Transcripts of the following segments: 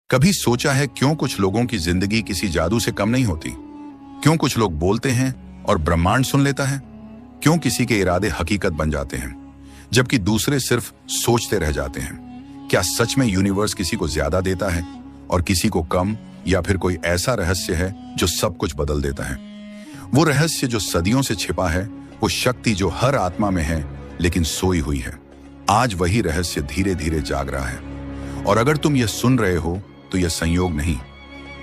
कभी सोचा है क्यों कुछ लोगों की जिंदगी किसी जादू से कम नहीं होती? क्यों कुछ लोग बोलते हैं और ब्रह्मांड सुन लेता है? क्यों किसी के इरादे हकीकत बन जाते हैं जबकि दूसरे सिर्फ सोचते रह जाते हैं? क्या सच में यूनिवर्स किसी को ज्यादा देता है और किसी को कम, या फिर कोई ऐसा रहस्य है जो सब कुछ बदल देता है? वो रहस्य जो सदियों से छिपा है, वो शक्ति जो हर आत्मा में है लेकिन सोई हुई है, आज वही रहस्य धीरे धीरे जाग रहा है। और अगर तुम ये सुन रहे हो तो यह संयोग नहीं,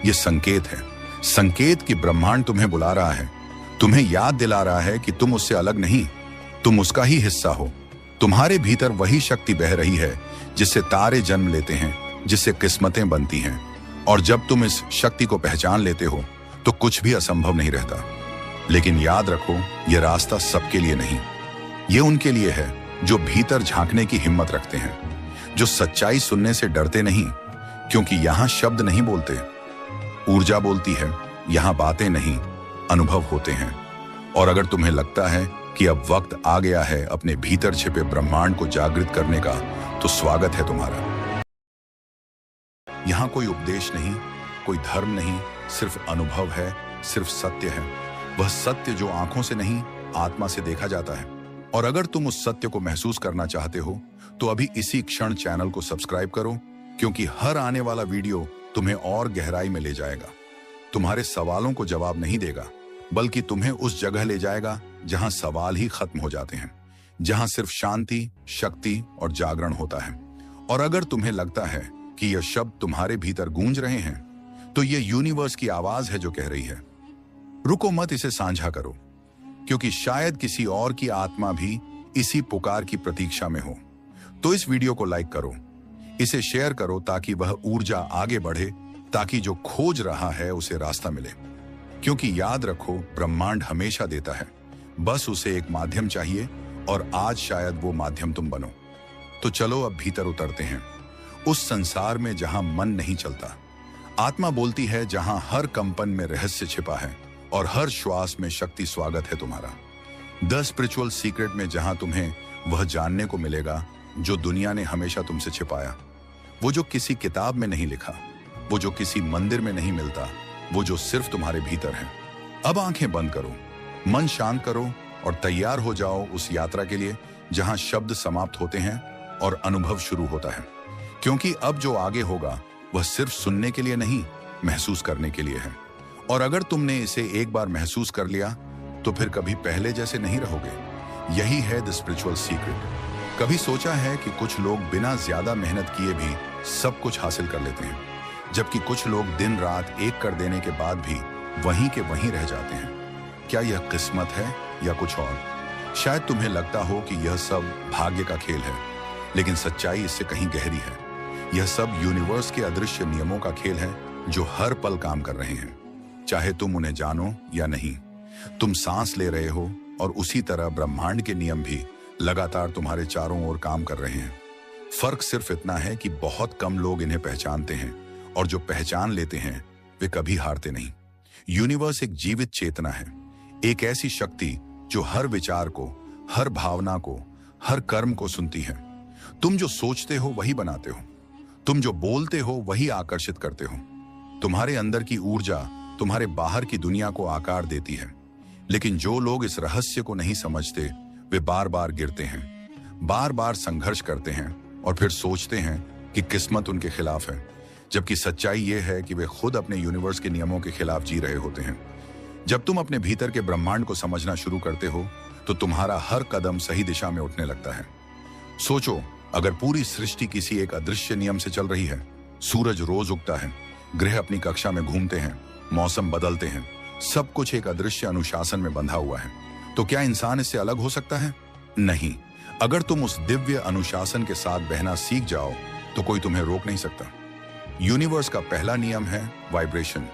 यह संकेत है। संकेत कि ब्रह्मांड तुम्हें बुला रहा है, तुम्हें याद दिला रहा है कि तुम उससे अलग नहीं, तुम उसका ही हिस्सा हो। तुम्हारे भीतर वही शक्ति बह रही है जिससे तारे जन्म लेते हैं, जिससे किस्मतें बनती हैं। और जब तुम इस शक्ति को पहचान लेते हो तो कुछ भी असंभव नहीं रहता। लेकिन याद रखो, यह रास्ता सबके लिए नहीं। यह उनके लिए है जो भीतर झांकने की हिम्मत रखते हैं, जो सच्चाई सुनने से डरते नहीं, क्योंकि यहां शब्द नहीं बोलते, ऊर्जा बोलती है। यहां बातें नहीं, अनुभव होते हैं। और अगर तुम्हें लगता है कि अब वक्त आ गया है अपने भीतर छिपे ब्रह्मांड को जागृत करने का, तो स्वागत है तुम्हारा। यहां कोई उपदेश नहीं, कोई धर्म नहीं, सिर्फ अनुभव है, सिर्फ सत्य है। वह सत्य जो आंखों से नहीं, आत्मा से देखा जाता है। और अगर तुम उस सत्य को महसूस करना चाहते हो तो अभी इसी क्षण चैनल को सब्सक्राइब करो, क्योंकि हर आने वाला वीडियो तुम्हें और गहराई में ले जाएगा। तुम्हारे सवालों को जवाब नहीं देगा, बल्कि तुम्हें उस जगह ले जाएगा जहां सवाल ही खत्म हो जाते हैं, जहां सिर्फ शांति, शक्ति और जागरण होता है। और अगर तुम्हें लगता है कि यह शब्द तुम्हारे भीतर गूंज रहे हैं, तो यह यूनिवर्स की आवाज है जो कह रही है, रुको मत, इसे साझा करो, क्योंकि शायद किसी और की आत्मा भी इसी पुकार की प्रतीक्षा में हो। तो इस वीडियो को लाइक करो, इसे शेयर करो, ताकि वह ऊर्जा आगे बढ़े, ताकि जो खोज रहा है उसे रास्ता मिले। क्योंकि याद रखो, ब्रह्मांड हमेशा देता है, बस उसे एक माध्यम चाहिए, और आज शायद वो माध्यम तुम बनो। तो चलो अब भीतर उतरते हैं, उस संसार में जहां मन नहीं चलता। आत्मा बोलती है, जहां हर कंपन में रहस्य छिपा है और हर श्वास में शक्ति। स्वागत है तुम्हारा द स्पिरिचुअल सीक्रेट में, जहां तुम्हें वह जानने को मिलेगा जो दुनिया ने हमेशा तुमसे छिपाया। वो जो किसी किताब में नहीं लिखा, वो जो किसी मंदिर में नहीं मिलता, वो जो सिर्फ तुम्हारे भीतर है। अब आंखें बंद करो, मन शांत करो और तैयार हो जाओ उस यात्रा के लिए जहां शब्द समाप्त होते हैं और अनुभव शुरू होता है। क्योंकि अब जो आगे होगा वह सिर्फ सुनने के लिए नहीं, महसूस करने के लिए है। और अगर तुमने इसे एक बार महसूस कर लिया तो फिर कभी पहले जैसे नहीं रहोगे। यही है द स्पिरिचुअल सीक्रेट। कभी सोचा है कि कुछ लोग बिना ज्यादा मेहनत किए भी सब कुछ हासिल कर लेते हैं, जबकि कुछ लोग दिन रात एक कर देने के बाद भी वहीं के वहीं रह जाते हैं? क्या यह किस्मत है या कुछ और? शायद तुम्हें लगता हो कि यह सब भाग्य का खेल है, लेकिन सच्चाई इससे कहीं गहरी है। यह सब यूनिवर्स के अदृश्य नियमों का खेल है जो हर पल काम कर रहे हैं, चाहे तुम उन्हें जानो या नहीं। तुम सांस ले रहे हो और उसी तरह ब्रह्मांड के नियम भी लगातार तुम्हारे चारों ओर काम कर रहे हैं। फर्क सिर्फ इतना है कि बहुत कम लोग इन्हें पहचानते हैं, और जो पहचान लेते हैं वे कभी हारते नहीं। यूनिवर्स एक जीवित चेतना है, एक ऐसी शक्ति जो हर विचार को, हर भावना को, हर कर्म को सुनती है। तुम जो सोचते हो वही बनाते हो, तुम जो बोलते हो वही आकर्षित करते हो। तुम्हारे अंदर की ऊर्जा तुम्हारे बाहर की दुनिया को आकार देती है। लेकिन जो लोग इस रहस्य को नहीं समझते, वे बार बार गिरते हैं, बार बार संघर्ष करते हैं और फिर सोचते हैं कि किस्मत उनके खिलाफ है, जबकि सच्चाई यह है कि वे खुद अपने यूनिवर्स के नियमों के खिलाफ जी रहे होते हैं। जब तुम अपने भीतर के ब्रह्मांड को समझना शुरू करते हो तो तुम्हारा हर कदम सही दिशा में उठने लगता है। सोचो, अगर पूरी सृष्टि किसी एक अदृश्य नियम से चल रही है, सूरज रोज उगता है, ग्रह अपनी कक्षा में घूमते हैं, मौसम बदलते हैं, सब कुछ एक अदृश्य अनुशासन में बंधा हुआ है, तो क्या इंसान इससे अलग हो सकता है? नहीं। अगर तुम उस दिव्य अनुशासन के साथ बहना सीख जाओ तो कोई तुम्हें रोक नहीं सकता। यूनिवर्स का पहला नियम है वाइब्रेशन।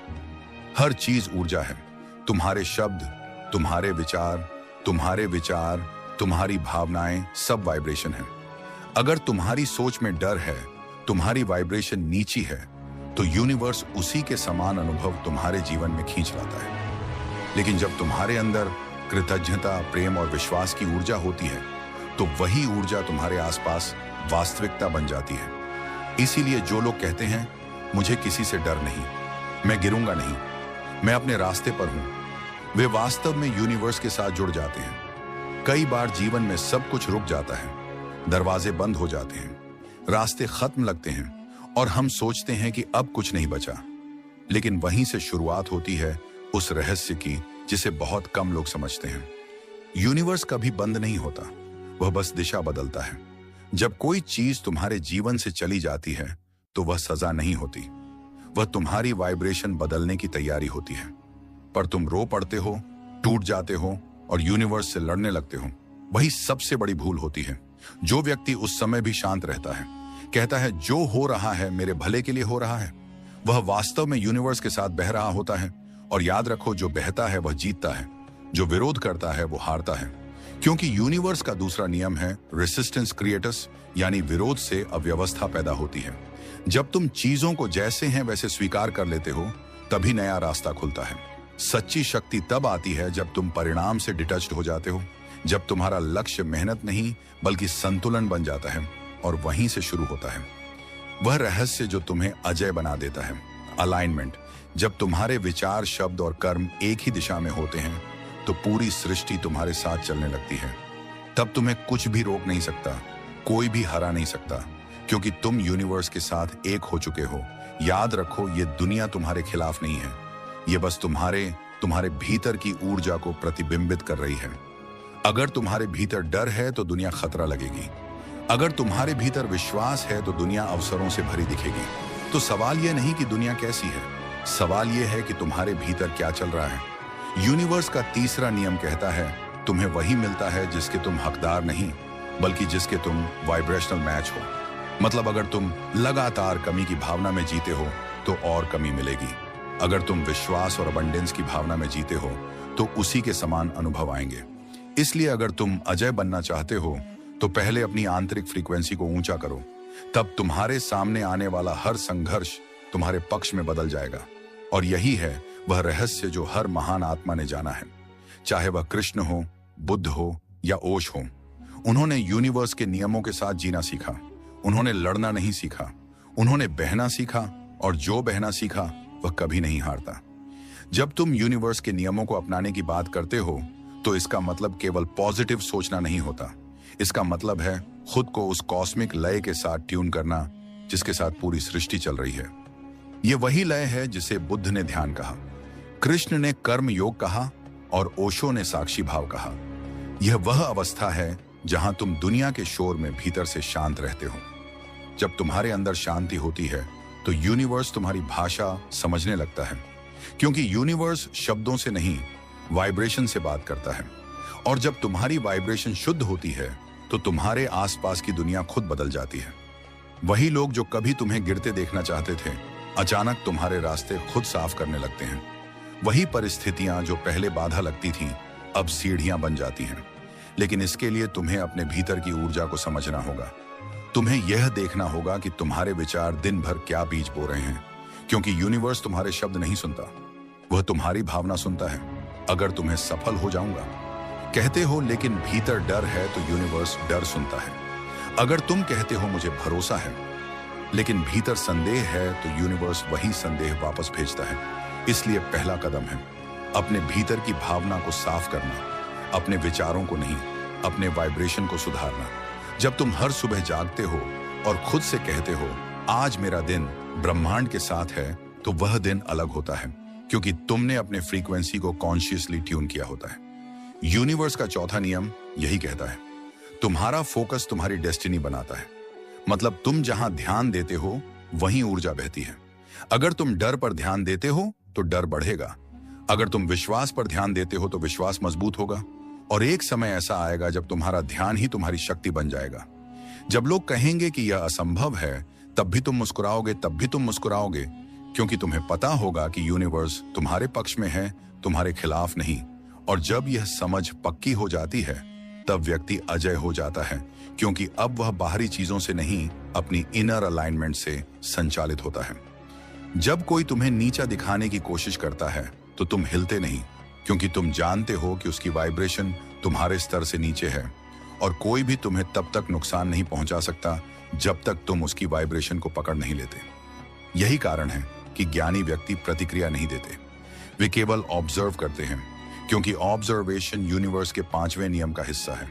हर चीज ऊर्जा है। तुम्हारे शब्द, तुम्हारे विचार, तुम्हारी भावनाएं, सब वाइब्रेशन है। अगर तुम्हारी सोच में डर है, तुम्हारी वाइब्रेशन नीची है, तो यूनिवर्स उसी के समान अनुभव तुम्हारे जीवन में खींच लाता है। लेकिन जब तुम्हारे अंदर कृतज्ञता, प्रेम और विश्वास की ऊर्जा होती है, तो वही ऊर्जा तुम्हारे आसपास वास्तविकता बन जाती है। इसीलिए जो लोग कहते हैं मुझे किसी से डर नहीं, मैं गिरूंगा नहीं, मैं अपने रास्ते पर हूं, वे वास्तव में यूनिवर्स के साथ जुड़ जाते हैं। कई बार जीवन में सब कुछ रुक जाता है, दरवाजे बंद हो जाते हैं, रास्ते खत्म लगते हैं और हम सोचते हैं कि अब कुछ नहीं बचा। लेकिन वहीं से शुरुआत होती है उस रहस्य की जिसे बहुत कम लोग समझते हैं। यूनिवर्स कभी बंद नहीं होता, वह बस दिशा बदलता है। जब कोई चीज तुम्हारे जीवन से चली जाती है तो वह सजा नहीं होती, वह तुम्हारी वाइब्रेशन बदलने की तैयारी होती है। पर तुम रो पड़ते हो, टूट जाते हो और यूनिवर्स से लड़ने लगते हो। वही सबसे बड़ी भूल होती है। जो व्यक्ति उस समय भी शांत रहता है, कहता है जो हो रहा है मेरे भले के लिए हो रहा है, वह वास्तव में यूनिवर्स के साथ बह रहा होता है। और याद रखो, जो बहता है वह जीतता है, जो विरोध करता है वो हारता है। क्योंकि यूनिवर्स का दूसरा नियम है रेसिस्टेंस क्रिएटस, यानी विरोध से अव्यवस्था पैदा होती है। जब तुम चीजों को जैसे हैं वैसे स्वीकार कर लेते हो, तभी नया रास्ता खुलता है। सच्ची शक्ति तब आती है जब तुम परिणाम से डिटच्ड हो जाते हो, जब तुम्हारा लक्ष्य मेहनत नहीं बल्कि संतुलन बन जाता है। और वहीं से शुरू होता है वह रहस्य जो तुम्हें अजय बना देता है, अलाइनमेंट। जब तुम्हारे विचार, शब्द और कर्म एक ही दिशा में होते हैं तो पूरी सृष्टि तुम्हारे साथ चलने लगती है। तब तुम्हें कुछ भी रोक नहीं सकता, कोई भी हरा नहीं सकता, क्योंकि तुम यूनिवर्स के साथ एक हो चुके हो। याद रखो, ये दुनिया तुम्हारे खिलाफ नहीं है, ये बस तुम्हारे भीतर की ऊर्जा को प्रतिबिंबित कर रही है। अगर तुम्हारे भीतर डर है तो दुनिया खतरा लगेगी, अगर तुम्हारे भीतर विश्वास है तो दुनिया अवसरों से भरी दिखेगी। तो सवाल यह नहीं कि दुनिया कैसी है, सवाल यह है कि तुम्हारे भीतर क्या चल रहा है। यूनिवर्स का तीसरा नियम कहता है तुम्हें वही मिलता है जिसके तुम हकदार नहीं, बल्कि जिसके तुम वाइब्रेशनल मैच हो। मतलब अगर तुम लगातार कमी की भावना में जीते हो तो और कमी मिलेगी। अगर तुम विश्वास और अबंडेंस की भावना में जीते हो तो उसी के समान अनुभव आएंगे। इसलिए अगर तुम अजय बनना चाहते हो तो पहले अपनी आंतरिक फ्रीक्वेंसी को ऊंचा करो, तब तुम्हारे सामने आने वाला हर संघर्ष तुम्हारे पक्ष में बदल जाएगा। और यही है वह रहस्य जो हर महान आत्मा ने जाना है, चाहे वह कृष्ण हो, बुद्ध हो या ओश हो। उन्होंने यूनिवर्स के नियमों के साथ जीना सीखा, उन्होंने लड़ना नहीं सीखा, उन्होंने बहना सीखा, और जो बहना सीखा वह कभी नहीं हारता। जब तुम यूनिवर्स के नियमों को अपनाने की बात करते हो तो इसका मतलब केवल पॉजिटिव सोचना नहीं होता। इसका मतलब है खुद को उस कॉस्मिक लय के साथ ट्यून करना जिसके साथ पूरी सृष्टि चल रही है। यह वही लय है जिसे बुद्ध ने ध्यान कहा, कृष्ण ने कर्म योग कहा और ओशो ने साक्षी भाव कहा। यह वह अवस्था है जहां तुम दुनिया के शोर में भीतर से शांत रहते हो। जब तुम्हारे अंदर शांति होती है तो यूनिवर्स तुम्हारी भाषा समझने लगता है, क्योंकि यूनिवर्स शब्दों से नहीं वाइब्रेशन से बात करता है। और जब तुम्हारी वाइब्रेशन शुद्ध होती है तो तुम्हारे आसपास की दुनिया खुद बदल जाती है। वही लोग जो कभी तुम्हें गिरते देखना चाहते थे, अचानक तुम्हारे रास्ते खुद साफ करने लगते हैं। वही परिस्थितियां जो पहले बाधा लगती थीं, अब सीढ़ियां बन जाती हैं। लेकिन इसके लिए तुम्हें अपने भीतर की ऊर्जा को समझना होगा। तुम्हें यह देखना होगा कि तुम्हारे विचार दिन भर क्या बीज बो रहे हैं, क्योंकि यूनिवर्स तुम्हारे शब्द नहीं सुनता, वह तुम्हारी भावना सुनता है। अगर तुम्हें सफल हो जाऊंगा कहते हो लेकिन भीतर डर है तो यूनिवर्स डर सुनता है। अगर तुम कहते हो मुझे भरोसा है लेकिन भीतर संदेह है तो यूनिवर्स वही संदेह वापस भेजता है। इसलिए पहला कदम है अपने भीतर की भावना को साफ करना, अपने विचारों को नहीं, अपने वाइब्रेशन को सुधारना। जब तुम हर सुबह जागते हो और खुद से कहते हो आज मेरा दिन ब्रह्मांड के साथ है, तो वह दिन अलग होता है, क्योंकि तुमने अपने फ्रीक्वेंसी को कॉन्शियसली ट्यून किया होता है। यूनिवर्स का चौथा नियम यही कहता है तुम्हारा फोकस तुम्हारी डेस्टिनी बनाता है। मतलब तुम जहां ध्यान देते हो वहीं ऊर्जा बहती है। अगर तुम डर पर ध्यान देते हो तो डर बढ़ेगा, अगर तुम विश्वास पर ध्यान देते हो तो विश्वास मजबूत होगा। और एक समय ऐसा आएगा जब तुम्हारा ध्यान ही तुम्हारी शक्ति बन जाएगा। जब लोग कहेंगे कि यह असंभव है तब भी तुम मुस्कुराओगे, क्योंकि तुम्हें पता होगा कि यूनिवर्स तुम्हारे पक्ष में है, तुम्हारे खिलाफ नहीं। और जब यह समझ पक्की हो जाती है तब व्यक्ति अजय हो जाता है, क्योंकि अब वह बाहरी चीजों से नहीं अपनी इनर अलाइनमेंट से संचालित होता है। जब कोई तुम्हें नीचा दिखाने की कोशिश करता है तो तुम हिलते नहीं, क्योंकि तुम जानते हो कि उसकी वाइब्रेशन तुम्हारे स्तर से नीचे है और कोई भी तुम्हें तब तक नुकसान नहीं पहुंचा सकता जब तक तुम उसकी वाइब्रेशन को पकड़ नहीं लेते। यही कारण है कि ज्ञानी व्यक्ति प्रतिक्रिया नहीं देते, वे केवल ऑब्जर्व करते हैं, क्योंकि ऑब्जर्वेशन यूनिवर्स के 5वें नियम का हिस्सा है।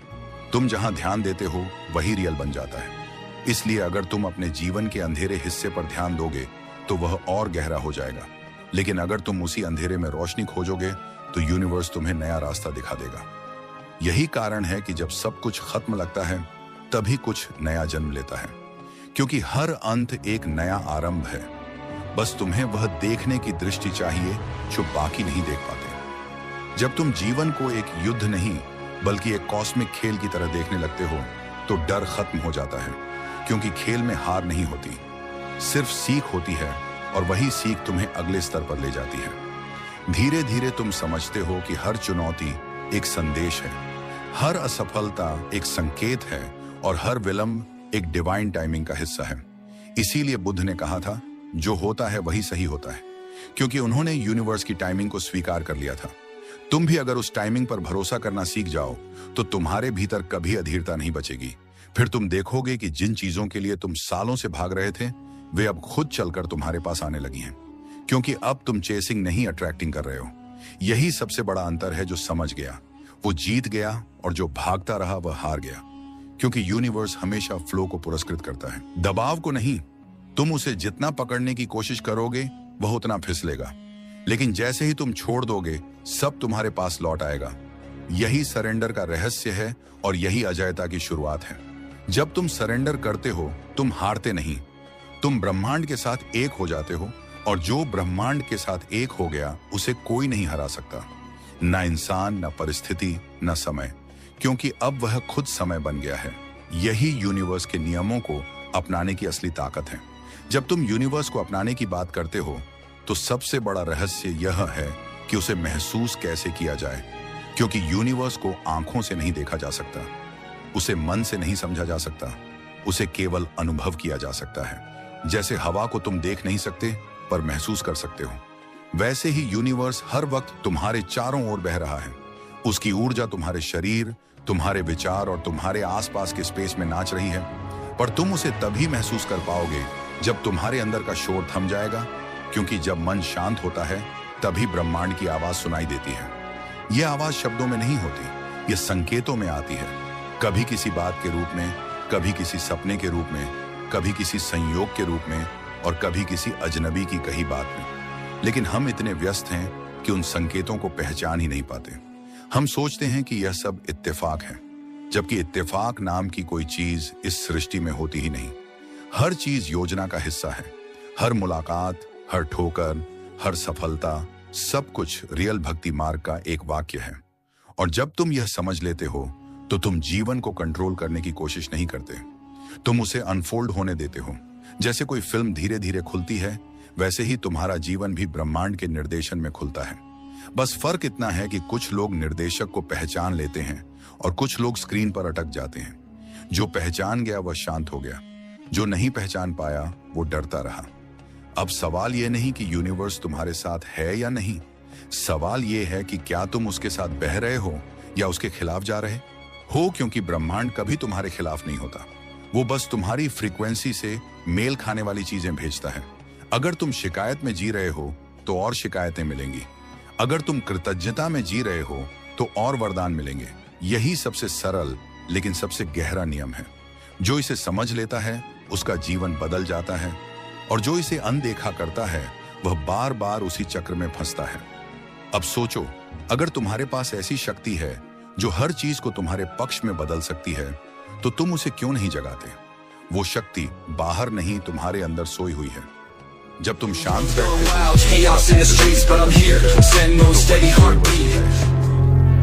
तुम जहां ध्यान देते हो वही रियल बन जाता है। इसलिए अगर तुम अपने जीवन के अंधेरे हिस्से पर ध्यान दोगे तो वह और गहरा हो जाएगा, लेकिन अगर तुम उसी अंधेरे में रोशनी खोजोगे तो यूनिवर्स तुम्हें नया रास्ता दिखा देगा। यही कारण है कि जब सब कुछ खत्म लगता है तभी कुछ नया जन्म लेता है, क्योंकि हर अंत एक नया आरंभ है। बस तुम्हें वह देखने की दृष्टि चाहिए जो बाकी नहीं देख पाते। जब तुम जीवन को एक युद्ध नहीं बल्कि एक कॉस्मिक खेल की तरह देखने लगते हो तो डर खत्म हो जाता है, क्योंकि खेल में हार नहीं होती, सिर्फ सीख होती है, और वही सीख तुम्हें अगले स्तर पर ले जाती है। धीरे धीरे तुम समझते हो कि हर चुनौती एक संदेश है, हर असफलता एक संकेत है, और हर विलंब एक डिवाइन टाइमिंग का हिस्सा है। इसीलिए बुद्ध ने कहा था, जो होता है वही सही होता है, क्योंकि उन्होंने यूनिवर्स की टाइमिंग को स्वीकार कर लिया था। तुम भी अगर उस टाइमिंग पर भरोसा करना सीख जाओ तो तुम्हारे भीतर कभी अधीरता नहीं बचेगी। फिर तुम देखोगे कि जिन चीजों के लिए तुम सालों से भाग रहे थे वे अब खुद चलकर तुम्हारे पास आने लगी हैं, क्योंकि अब तुम चेसिंग नहीं अट्रैक्टिंग कर रहे हो। यही सबसे बड़ा अंतर है। जो समझ गया वो जीत गया, और जो भागता रहा वह हार गया, क्योंकि यूनिवर्स हमेशा फ्लो को पुरस्कृत करता है, दबाव को नहीं। तुम उसे जितना पकड़ने की कोशिश करोगे वह उतना फिसलेगा, लेकिन जैसे ही तुम छोड़ दोगे सब तुम्हारे पास लौट आएगा। यही सरेंडर का रहस्य है, और यही अजयता की शुरुआत है। जब तुम सरेंडर करते हो तुम हारते नहीं, तुम ब्रह्मांड के साथ एक हो जाते हो, और जो ब्रह्मांड के साथ एक हो गया उसे कोई नहीं हरा सकता, न इंसान, न परिस्थिति, न समय, क्योंकि अब वह खुद समय बन गया है। यही यूनिवर्स के नियमों को अपनाने की असली ताकत है। जब तुम यूनिवर्स को अपनाने की बात करते हो तो सबसे बड़ा रहस्य यह है कि उसे महसूस कैसे किया जाए, क्योंकि यूनिवर्स को आंखों से नहीं देखा जा सकता, उसे मन से नहीं समझा जा सकता, उसे केवल अनुभव किया जा सकता है। जैसे हवा को तुम देख नहीं सकते पर महसूस कर सकते हो, वैसे ही यूनिवर्स हर वक्त तुम्हारे चारों ओर बह रहा है। उसकी ऊर्जा तुम्हारे शरीर, तुम्हारे विचार और तुम्हारे आसपास के स्पेस में नाच रही है, पर तुम उसे तभी महसूस कर पाओगे जब तुम्हारे अंदर का शोर थम जाएगा, क्योंकि जब मन शांत होता है तभी ब्रह्मांड की आवाज सुनाई देती है। यह आवाज शब्दों में नहीं होती, यह संकेतों में आती है, कभी किसी बात के रूप में, कभी किसी सपने के रूप में, कभी किसी संयोग के रूप में, और कभी किसी अजनबी की कही बात में। लेकिन हम इतने व्यस्त हैं कि उन संकेतों को पहचान ही नहीं पाते। हम सोचते हैं कि यह सब इत्तेफाक है, जबकि इत्तेफाक नाम की कोई चीज इस सृष्टि में होती ही नहीं। हर चीज योजना का हिस्सा है। हर मुलाकात, हर ठोकर, हर सफलता, सब कुछ रियल भक्ति मार्ग का एक वाक्य है। और जब तुम यह समझ लेते हो तो तुम जीवन को कंट्रोल करने की कोशिश नहीं करते, तुम उसे अनफोल्ड होने देते हो। जैसे कोई फिल्म धीरे धीरे खुलती है, वैसे ही तुम्हारा जीवन भी ब्रह्मांड के निर्देशन में खुलता है। बस फर्क इतना है कि कुछ लोग निर्देशक को पहचान लेते हैं और कुछ लोग स्क्रीन पर अटक जाते हैं। जो पहचान गया वह शांत हो गया, जो नहीं पहचान पाया वो डरता रहा। अब सवाल यह नहीं कि यूनिवर्स तुम्हारे साथ है या नहीं, सवाल यह है कि क्या तुम उसके साथ बह रहे हो या उसके खिलाफ जा रहे हो, क्योंकि ब्रह्मांड कभी तुम्हारे खिलाफ नहीं होता, वो बस तुम्हारी फ्रीक्वेंसी से मेल खाने वाली चीजें भेजता है। अगर तुम शिकायत में जी रहे हो तो और शिकायतें मिलेंगी, अगर तुम कृतज्ञता में जी रहे हो तो और वरदान मिलेंगे। यही सबसे सरल लेकिन सबसे गहरा नियम है। जो इसे समझ लेता है उसका जीवन बदल जाता है, और जो इसे अनदेखा करता है वह बार बार उसी चक्र में फंसता है। अब सोचो, अगर तुम्हारे पास ऐसी शक्ति है जो हर चीज को तुम्हारे पक्ष में बदल सकती है, तो तुम उसे क्यों नहीं जगाते? वो शक्ति बाहर नहीं तुम्हारे अंदर सोई हुई है। जब तुम शांत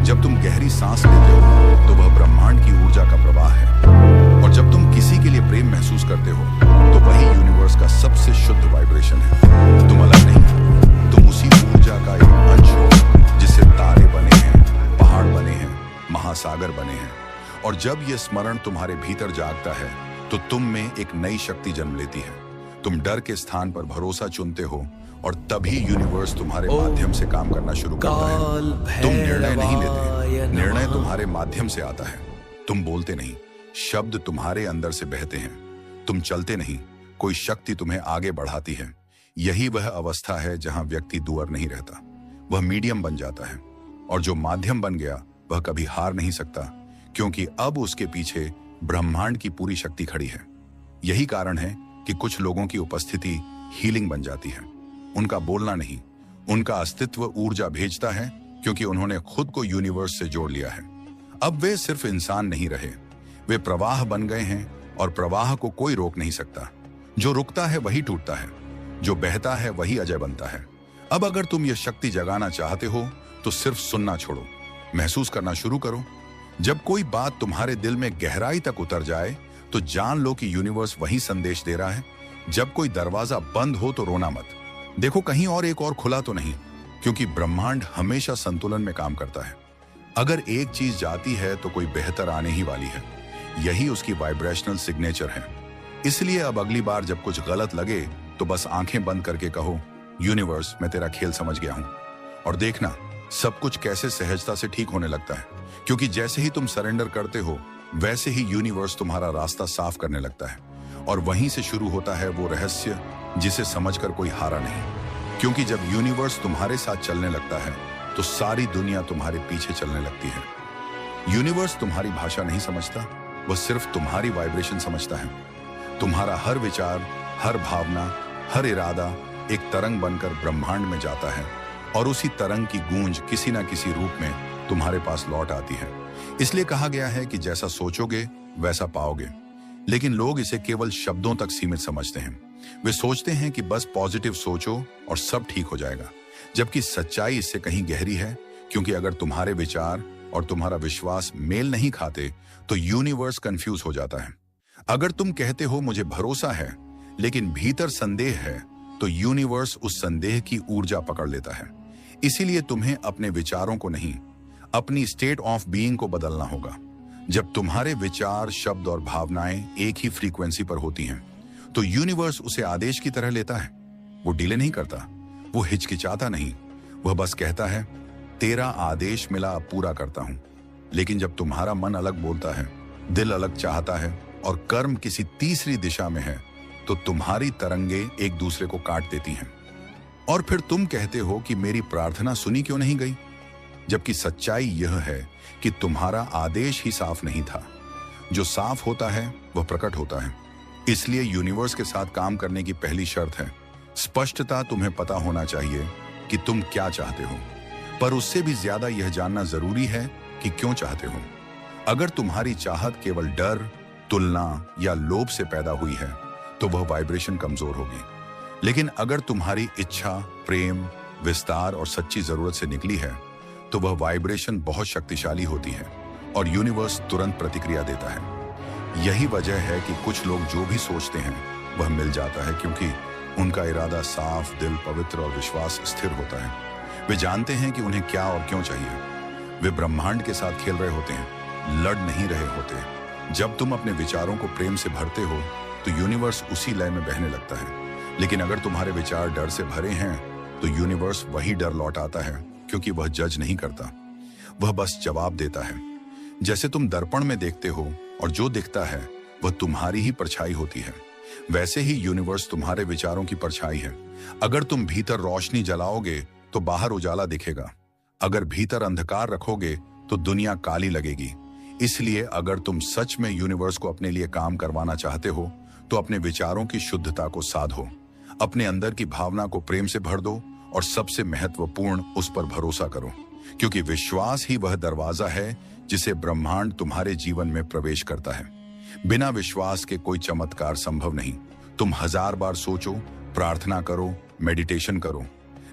जब तुम गहरी सांस लेते हो तो वह ब्रह्मांड की ऊर्जा का प्रवाह है, और जब तुम किसी के लिए प्रेम महसूस करते हो तो वही यूनिवर्स का सबसे शुद्ध वाइब्रेशन है। तुम अलग नहीं, तुम उसी ऊर्जा का एक अंश हो जिससे तारे बने हैं, पहाड़ बने हैं, महासागर बने हैं। और जब यह स्मरण तुम्हारे भीतर जागता है तो तुम में एक नई शक्ति जन्म लेती है। तुम डर के स्थान पर भरोसा चुनते हो, और तभी यूनिवर्स तुम्हारे माध्यम से काम करना शुरू करता है। तुम निर्णय नहीं लेते, निर्णय तुम्हारे माध्यम से आता है। तुम बोलते नहीं, शब्द तुम्हारे अंदर से बहते हैं। तुम चलते नहीं, कोई शक्ति तुम्हें आगे बढ़ाती है। यही वह अवस्था है जहां व्यक्ति दूर नहीं रहता, वह मीडियम बन जाता है, और जो माध्यम बन गया वह कभी हार नहीं सकता, क्योंकि अब उसके पीछे ब्रह्मांड की पूरी शक्ति खड़ी है। यही कारण है कि कुछ लोगों की उपस्थिति हीलिंग बन जाती है। उनका बोलना नहीं, उनका अस्तित्व ऊर्जा भेजता है, क्योंकि उन्होंने खुद को यूनिवर्स से जोड़ लिया है। अब वे सिर्फ इंसान नहीं रहे, वे प्रवाह बन गए हैं, और प्रवाह को कोई रोक नहीं सकता। जो रुकता है वही टूटता है, जो बहता है वही अजय बनता है। अब अगर तुम यह शक्ति जगाना चाहते हो तो सिर्फ सुनना छोड़ो, महसूस करना शुरू करो। जब कोई बात तुम्हारे दिल में गहराई तक उतर जाए तो जान लो कि यूनिवर्स वही संदेश दे रहा है। जब कोई दरवाजा बंद हो तो रोना मत, देखो कहीं और एक और खुला तो नहीं, क्योंकि ब्रह्मांड हमेशा संतुलन में काम करता है। अगर एक चीज जाती है तो कोई बेहतर आने ही वाली है, यही उसकी वाइब्रेशनल सिग्नेचर है। इसलिए अब अगली बार जब कुछ गलत लगे तो बस आंखें बंद करके कहो, यूनिवर्स मैं तेरा खेल समझ गया हूं, और देखना सब कुछ कैसे सहजता से ठीक होने लगता है। क्योंकि जैसे ही तुम सरेंडर करते हो वैसे ही यूनिवर्स तुम्हारा रास्ता साफ करने लगता है, और वहीं से शुरू होता है वो रहस्य जिसे समझकर कोई हारा नहीं। क्योंकि जब यूनिवर्स तुम्हारे साथ चलने लगता है तो सारी दुनिया तुम्हारे पीछे चलने लगती है। यूनिवर्स तुम्हारी भाषा नहीं समझता, वह सिर्फ तुम्हारी वाइब्रेशन समझता है। तुम्हारा हर विचार, हर भावना, हर इरादा एक तरंग बनकर ब्रह्मांड में जाता है, और उसी तरंग की गूंज किसी ना किसी रूप में तुम्हारे पास लौट आती है। इसलिए कहा गया है कि जैसा सोचोगे वैसा पाओगे। लेकिन लोग इसे केवल शब्दों तक सीमित समझते हैं। वे सोचते हैं कि बस पॉजिटिव सोचो और सब ठीक हो जाएगा, जबकि सच्चाई इससे कहीं गहरी है। क्योंकि अगर तुम्हारे विचार और तुम्हारा विश्वास मेल नहीं खाते तो यूनिवर्स कंफ्यूज हो जाता है। अगर तुम कहते हो मुझे भरोसा है लेकिन भीतर संदेह है, तो यूनिवर्स उस संदेह की ऊर्जा पकड़ लेता है। इसीलिए तुम्हें अपने विचारों को नहीं, अपनी स्टेट ऑफ बीइंग को बदलना होगा। जब तुम्हारे विचार, शब्द और भावनाएं एक ही फ्रीक्वेंसी पर होती हैं तो यूनिवर्स उसे आदेश की तरह लेता है। वो डिले नहीं करता, वो हिचकिचाता नहीं, वह बस कहता है तेरा आदेश मिला, अब पूरा करता हूं। लेकिन जब तुम्हारा मन अलग बोलता है, दिल अलग चाहता है और कर्म किसी तीसरी दिशा में है, तो तुम्हारी तरंगे एक दूसरे को काट देती हैं। और फिर तुम कहते हो कि मेरी प्रार्थना सुनी क्यों नहीं गई, जबकि सच्चाई यह है कि तुम्हारा आदेश ही साफ नहीं था। जो साफ होता है वह प्रकट होता है। इसलिए यूनिवर्स के साथ काम करने की पहली शर्त है स्पष्टता। तुम्हें पता होना चाहिए कि तुम क्या चाहते हो, पर उससे भी ज्यादा यह जानना जरूरी है कि क्यों चाहते हो। अगर तुम्हारी चाहत केवल डर, तुलना या लोभ से पैदा हुई है तो वह वाइब्रेशन कमजोर होगी। लेकिन अगर तुम्हारी इच्छा, प्रेम, विस्तार और सच्ची जरूरत से निकली है तो वह वाइब्रेशन बहुत शक्तिशाली होती है और यूनिवर्स तुरंत प्रतिक्रिया देता है। यही वजह है कि कुछ लोग जो भी सोचते हैं वह मिल जाता है, क्योंकि उनका इरादा साफ, दिल पवित्र और विश्वास स्थिर होता है। वे जानते हैं कि उन्हें क्या और क्यों चाहिए। वे ब्रह्मांड के साथ खेल रहे होते हैं, लड़ नहीं रहे होते। जब तुम अपने विचारों को प्रेम से भरते हो तो यूनिवर्स उसी लय में बहने लगता है। लेकिन अगर तुम्हारे विचार डर से भरे हैं तो यूनिवर्स वही डर लौट आता है, क्योंकि वह जज नहीं करता, वह बस जवाब देता है। जैसे तुम दर्पण में देखते हो और जो दिखता है वह तुम्हारी ही परछाई होती है, वैसे ही यूनिवर्स तुम्हारे विचारों की परछाई है। अगर तुम भीतर रोशनी जलाओगे तो बाहर उजाला दिखेगा, अगर भीतर अंधकार रखोगे तो दुनिया काली लगेगी। इसलिए अगर तुम सच में यूनिवर्स को अपने लिए काम करवाना चाहते हो तो अपने विचारों की शुद्धता को साधो, अपने अंदर की भावना को प्रेम से भर दो, और सबसे महत्वपूर्ण, उस पर भरोसा करो, क्योंकि विश्वास ही वह दरवाजा है जिसे ब्रह्मांड तुम्हारे जीवन में प्रवेश करता है। बिना विश्वास के कोई चमत्कार संभव नहीं। तुम 1000 बार सोचो, प्रार्थना करो, मेडिटेशन करो,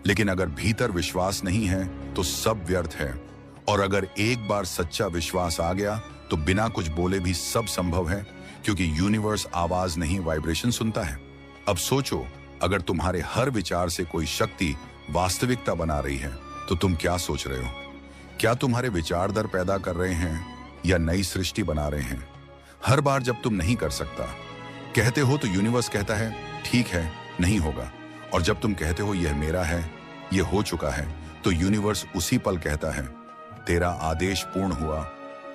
लेकिन अगर भीतर विश्वास नहीं है तो सब व्यर्थ है। और अगर एक बार सच्चा विश्वास आ गया तो बिना कुछ बोले भी सब संभव है, क्योंकि यूनिवर्स आवाज नहीं, वाइब्रेशन सुनता है। अब सोचो, अगर तुम्हारे हर विचार से कोई शक्ति वास्तविकता बना रही है तो तुम क्या सोच रहे हो? क्या तुम्हारे विचार दर पैदा कर रहे हैं या नई सृष्टि बना रहे हैं? हर बार जब तुम नहीं कर सकता कहते हो तो यूनिवर्स कहता है ठीक है, नहीं होगा। और जब तुम कहते हो यह मेरा है, यह हो चुका है, तो यूनिवर्स उसी पल कहता है तेरा आदेश पूर्ण हुआ।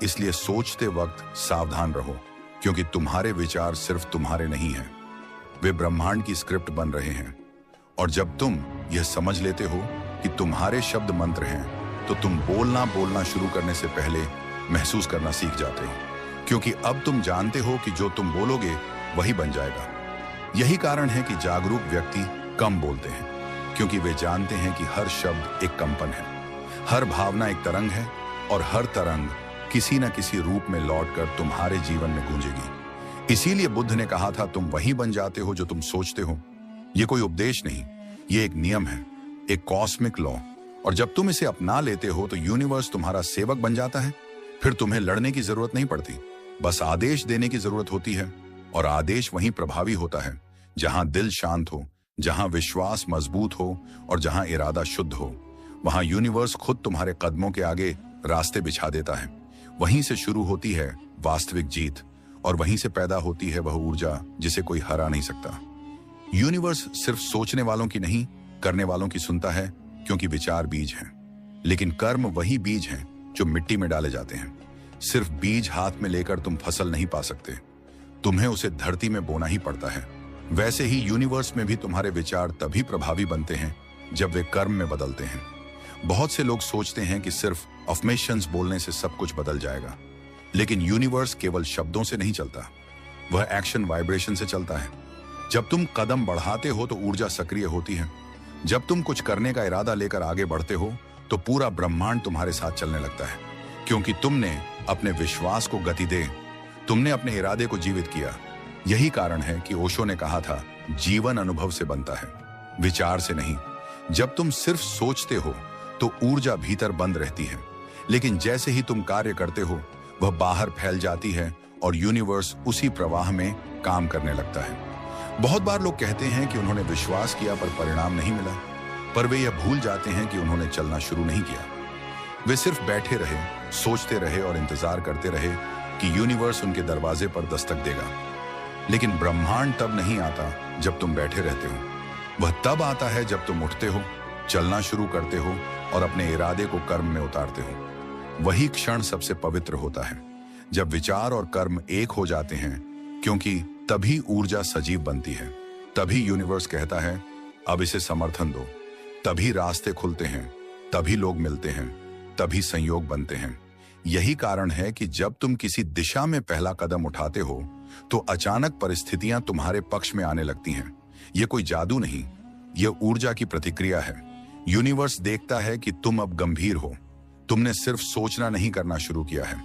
इसलिए सोचते वक्त सावधान रहो, क्योंकि तुम्हारे विचार सिर्फ तुम्हारे नहीं हैं, वे ब्रह्मांड की स्क्रिप्ट बन रहे हैं। और जब तुम यह समझ लेते हो कि तुम्हारे शब्द मंत्र हैं, तो तुम बोलना शुरू करने से पहले महसूस करना सीख जाते हो, क्योंकि अब तुम जानते हो कि जो तुम बोलोगे वही बन जाएगा। यही कारण है कि जागरूक व्यक्ति कम बोलते हैं, क्योंकि वे जानते हैं कि हर शब्द एक कंपन है, हर भावना एक तरंग है, और हर तरंग किसी न किसी रूप में लौटकर तुम्हारे जीवन में गूंजेगी। इसीलिए बुद्ध ने कहा था, तुम वही बन जाते हो जो तुम सोचते हो। यह कोई उपदेश नहीं, ये एक नियम है, एक कॉस्मिक लॉ। और जब तुम इसे अपना लेते हो तो यूनिवर्स तुम्हारा सेवक बन जाता है। फिर तुम्हें लड़ने की जरूरत नहीं पड़ती, बस आदेश देने की जरूरत होती है। और आदेश वहीं प्रभावी होता है जहां दिल शांत हो, जहां विश्वास मजबूत हो और जहां इरादा शुद्ध हो। वहां यूनिवर्स खुद तुम्हारे कदमों के आगे रास्ते बिछा देता है। वहीं से शुरू होती है वास्तविक जीत, और वहीं से पैदा होती है वह ऊर्जा जिसे कोई हरा नहीं सकता। यूनिवर्स सिर्फ सोचने वालों की नहीं, करने वालों की सुनता है, क्योंकि विचार बीज हैं, लेकिन कर्म वही बीज हैं जो मिट्टी में डाले जाते हैं। सिर्फ बीज हाथ में लेकर तुम फसल नहीं पा सकते, तुम्हें उसे धरती में बोना ही पड़ता है। वैसे ही यूनिवर्स में भी तुम्हारे विचार तभी प्रभावी बनते हैं जब वे कर्म में बदलते हैं। बहुत से लोग सोचते हैं कि सिर्फ अफर्मेशंस बोलने से सब कुछ बदल जाएगा, लेकिन यूनिवर्स केवल शब्दों से नहीं चलता, वह एक्शन वाइब्रेशन से चलता है। जब तुम कदम बढ़ाते हो तो ऊर्जा सक्रिय होती है। जब तुम कुछ करने का इरादा लेकर आगे बढ़ते हो तो पूरा ब्रह्मांड तुम्हारे साथ चलने लगता है, क्योंकि तुमने अपने विश्वास को गति दे, तुमने अपने इरादे को जीवित किया। यही कारण है कि ओशो ने कहा था, जीवन अनुभव से बनता है, विचार से नहीं। जब तुम सिर्फ सोचते हो तो ऊर्जा भीतर बंद रहती है, लेकिन जैसे ही तुम कार्य करते हो वह बाहर फैल जाती है और यूनिवर्स उसी प्रवाह में काम करने लगता है। बहुत बार लोग कहते हैं कि उन्होंने विश्वास किया पर परिणाम नहीं मिला, पर वे यह भूल जाते हैं कि उन्होंने चलना शुरू नहीं किया। वे सिर्फ बैठे रहे, सोचते रहे और इंतजार करते रहे कि यूनिवर्स उनके दरवाजे पर दस्तक देगा। लेकिन ब्रह्मांड तब नहीं आता जब तुम बैठे रहते हो, वह तब आता है जब तुम उठते हो, चलना शुरू करते हो और अपने इरादे को कर्म में उतारते हो। वही क्षण सबसे पवित्र होता है, जब विचार और कर्म एक हो जाते हैं, क्योंकि तभी ऊर्जा सजीव बनती है। तभी यूनिवर्स कहता है, अब इसे समर्थन दो। तभी रास्ते खुलते हैं, तभी लोग मिलते हैं, तभी संयोग बनते हैं। यही कारण है कि जब तुम किसी दिशा में पहला कदम उठाते हो तो अचानक परिस्थितियां तुम्हारे पक्ष में आने लगती हैं। यह कोई जादू नहीं, यह ऊर्जा की प्रतिक्रिया है। यूनिवर्स देखता है कि तुम अब गंभीर हो, तुमने सिर्फ सोचना नहीं करना शुरू किया है।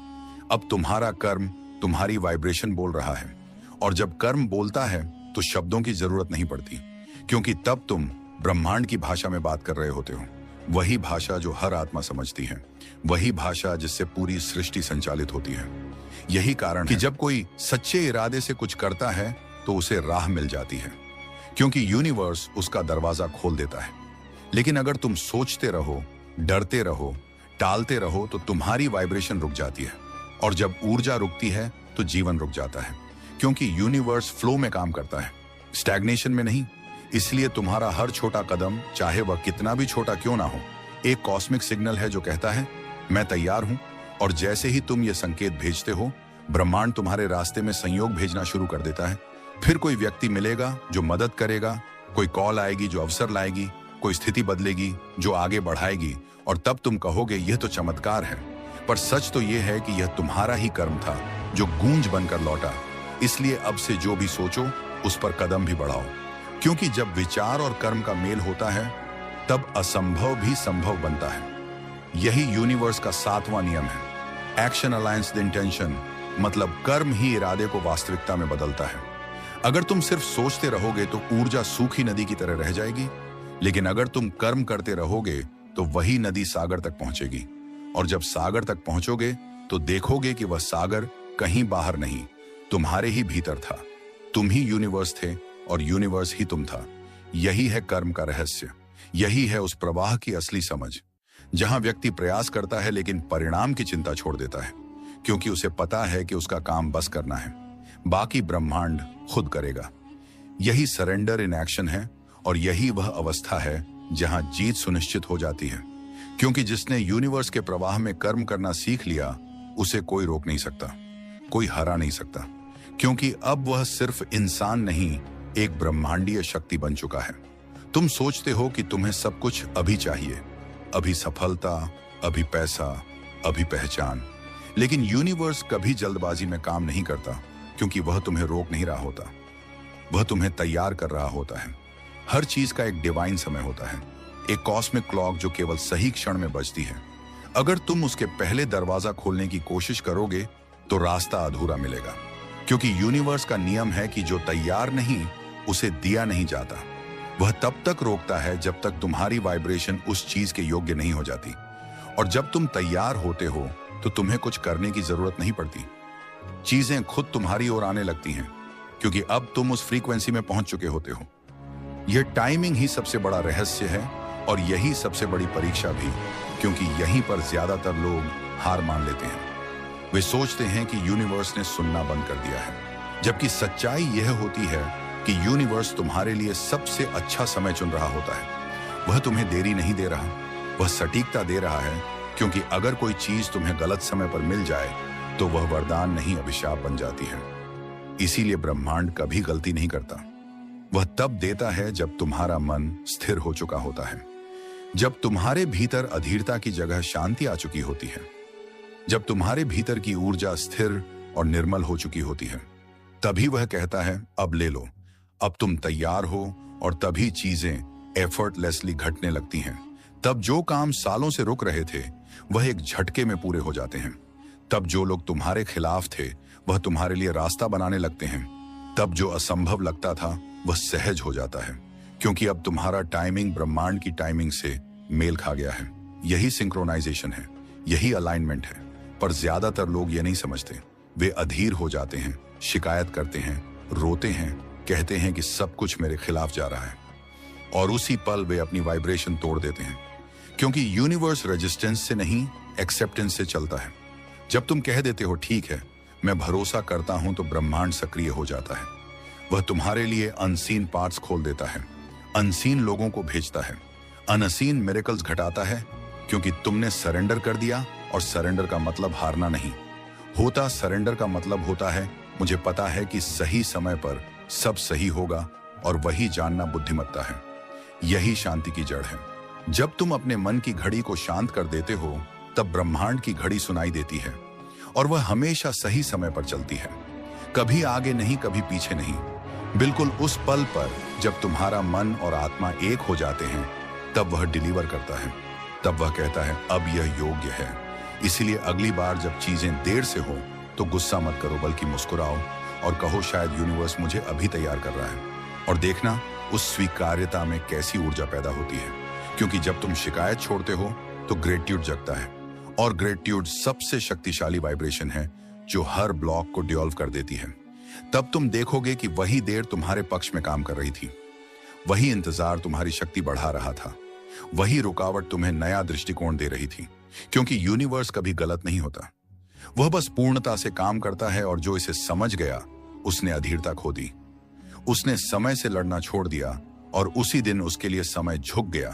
अब तुम्हारा कर्म, तुम्हारी वाइब्रेशन बोल रहा है, और जब कर्म बोलता है तो शब्दों की जरूरत नहीं पड़ती, क्योंकि तब तुम ब्रह्मांड की भाषा में बात कर रहे होते हो। वही भाषा जो हर आत्मा समझती है, वही भाषा जिससे पूरी सृष्टि संचालित होती है। यही कारण कि जब कोई सच्चे इरादे से कुछ करता है तो उसे राह मिल जाती है, क्योंकि यूनिवर्स उसका दरवाजा खोल देता है। लेकिन अगर तुम सोचते रहो, डरते रहो, टालते रहो तो तुम्हारी वाइब्रेशन रुक जाती है, और जब ऊर्जा रुकती है तो जीवन रुक जाता है, क्योंकि यूनिवर्स फ्लो में काम करता है, स्टैग्नेशन में नहीं। इसलिए तुम्हारा हर छोटा कदम, चाहे वह कितना भी छोटा क्यों ना हो, एक कॉस्मिक सिग्नल है जो कहता है, मैं तैयार हूं। और जैसे ही तुम ये संकेत भेजते हो, ब्रह्मांड तुम्हारे रास्ते में संयोग भेजना शुरू कर देता है। फिर कोई व्यक्ति मिलेगा जो मदद करेगा, कोई कॉल आएगी जो अवसर लाएगी, कोई स्थिति बदलेगी जो आगे बढ़ाएगी, और तब तुम कहोगे यह तो चमत्कार है। पर सच तो यह है कि यह तुम्हारा ही कर्म था जो गूंज बनकर लौटा। इसलिए अब से जो भी सोचो उस पर कदम भी बढ़ाओ, क्योंकि जब विचार और कर्म का मेल होता है तब असंभव भी संभव बनता है। यही यूनिवर्स का 7वां नियम है, एक्शन अलायंस द इंटेंशन, मतलब कर्म ही इरादे को वास्तविकता में बदलता है। अगर तुम सिर्फ सोचते रहोगे तो ऊर्जा सूखी नदी की तरह रह जाएगी, लेकिन अगर तुम कर्म करते रहोगे तो वही नदी सागर तक पहुंचेगी। और जब सागर तक पहुंचोगे तो देखोगे कि वह सागर कहीं बाहर नहीं, तुम्हारे ही भीतर था। तुम ही यूनिवर्स थे और यूनिवर्स ही तुम था। यही है कर्म का रहस्य, यही है उस प्रवाह की असली समझ, जहां व्यक्ति प्रयास करता है लेकिन परिणाम की चिंता छोड़ देता है, क्योंकि उसे पता है कि उसका काम बस करना है, बाकी ब्रह्मांड खुद करेगा। यही सरेंडर इन एक्शन है, और यही वह अवस्था है जहां जीत सुनिश्चित हो जाती है, क्योंकि जिसने यूनिवर्स के प्रवाह में कर्म करना सीख लिया उसे कोई रोक नहीं सकता, कोई हरा नहीं सकता, क्योंकि अब वह सिर्फ इंसान नहीं, एक ब्रह्मांडीय शक्ति बन चुका है। तुम सोचते हो कि तुम्हें सब कुछ अभी चाहिए, अभी सफलता, अभी पैसा, अभी पहचान। लेकिन यूनिवर्स कभी जल्दबाजी में काम नहीं करता, क्योंकि वह तुम्हें रोक नहीं रहा होता, वह तुम्हें तैयार कर रहा होता है। हर चीज का एक डिवाइन समय होता है, एक कॉस्मिक क्लॉक जो केवल सही क्षण में बजती है। अगर तुम उसके पहले दरवाजा खोलने की कोशिश करोगे तो रास्ता अधूरा मिलेगा, क्योंकि यूनिवर्स का नियम है कि जो तैयार नहीं उसे दिया नहीं जाता। वह तब तक रोकता है जब तक तुम्हारी वाइब्रेशन उस चीज के योग्य नहीं हो जाती। और जब तुम तैयार होते हो तो तुम्हें कुछ करने की जरूरत नहीं पड़ती। चीजें खुद तुम्हारी ओर आने लगती हैं, क्योंकि अब तुम उस फ्रीक्वेंसी में पहुंच चुके होते हो। यह टाइमिंग ही सबसे बड़ा रहस्य है और यही सबसे बड़ी परीक्षा भी, क्योंकि यहीं पर ज्यादातर लोग हार मान लेते हैं। वे सोचते हैं कि यूनिवर्स ने सुनना बंद कर दिया है, जबकि सच्चाई यह होती है कि यूनिवर्स तुम्हारे लिए सबसे अच्छा समय चुन रहा होता है। वह तुम्हें देरी नहीं दे रहा, वह सटीकता दे रहा है, क्योंकि अगर कोई चीज तुम्हें गलत समय पर मिल जाए तो वह वरदान नहीं अभिशाप बन जाती है। इसीलिए ब्रह्मांड कभी गलती नहीं करता। वह तब देता है जब तुम्हारा मन स्थिर हो चुका होता है, जब तुम्हारे भीतर अधीरता की जगह शांति आ चुकी होती है, जब तुम्हारे भीतर की ऊर्जा स्थिर और निर्मल हो चुकी होती है। तभी वह कहता है, अब ले लो, अब तुम तैयार हो। और तभी चीजें एफर्टलेसली घटने लगती हैं। तब जो काम सालों से रुक रहे थे वह एक झटके में पूरे हो जाते हैं। तब जो लोग तुम्हारे खिलाफ थे वह तुम्हारे लिए रास्ता बनाने लगते हैं। तब जो असंभव लगता था वह सहज हो जाता है, क्योंकि अब तुम्हारा टाइमिंग ब्रह्मांड की टाइमिंग से मेल खा गया है। यही सिंक्रोनाइजेशन है, यही अलाइनमेंट है। पर ज्यादातर लोग ये नहीं समझते। वे अधीर हो जाते हैं, शिकायत करते हैं, रोते हैं, कहते हैं कि सब कुछ मेरे खिलाफ जा रहा है। और उसी पल वे अपनी वाइब्रेशन तोड़ देते हैं, क्योंकि यूनिवर्स रेजिस्टेंस से नहीं, एक्सेप्टेंस से चलता है। जब तुम कह देते हो ठीक है, मैं भरोसा करता हूं, तो ब्रह्मांड सक्रिय हो जाता है। वह तुम्हारे लिए अनसीन पार्ट्स खोल देता है, अनसीन लोगों को भेजता है, अनसीन मिरेकल्स घटाता है, क्योंकि तुमने सरेंडर कर दिया। और सरेंडर का मतलब हारना नहीं होता। सरेंडर का मतलब होता है, मुझे पता है कि सही समय पर सब सही होगा, और वही जानना बुद्धिमत्ता है। यही शांति की जड़ है। जब तुम अपने मन की घड़ी को शांत कर देते हो तब ब्रह्मांड की घड़ी सुनाई देती है, और वह हमेशा सही समय पर चलती है, कभी आगे नहीं, कभी पीछे नहीं। बिल्कुल उस पल पर जब तुम्हारा मन और आत्मा एक हो जाते हैं तब वह डिलीवर करता है। तब वह कहता है, अब यह योग्य है। इसीलिए अगली बार जब चीजें देर से हो तो गुस्सा मत करो, बल्कि मुस्कुराओ और कहो, शायद यूनिवर्स मुझे अभी तैयार कर रहा है। और देखना उस स्वीकार्यता में कैसी ऊर्जा पैदा होती है, क्योंकि जब तुम शिकायत छोड़ते हो तो ग्रेटिट्यूड जगता है, और ग्रेटिट्यूड सबसे शक्तिशाली वाइब्रेशन है जो हर ब्लॉक को डिसॉल्व कर देती है। तब तुम देखोगे कि वही देर तुम्हारे पक्ष में काम कर रही थी, वही इंतजार तुम्हारी शक्ति बढ़ा रहा था, वही रुकावट तुम्हें नया दृष्टिकोण दे रही थी। क्योंकि यूनिवर्स कभी गलत नहीं होता, वह बस पूर्णता से काम करता है। और जो इसे समझ गया उसने अधीरता खो दी, उसने समय से लड़ना छोड़ दिया, और उसी दिन उसके लिए समय झुक गया,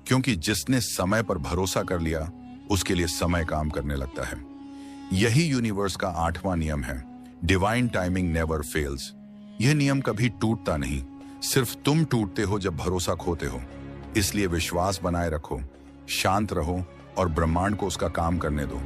क्योंकि जिसने समय पर भरोसा कर लिया उसके लिए समय काम करने लगता है। यही यूनिवर्स का 8वां नियम है, डिवाइन टाइमिंग नेवर फेल्स। यह नियम कभी टूटता नहीं, सिर्फ तुम टूटते हो जब भरोसा खोते हो। इसलिए विश्वास बनाए रखो, शांत रहो और ब्रह्मांड को उसका काम करने दो।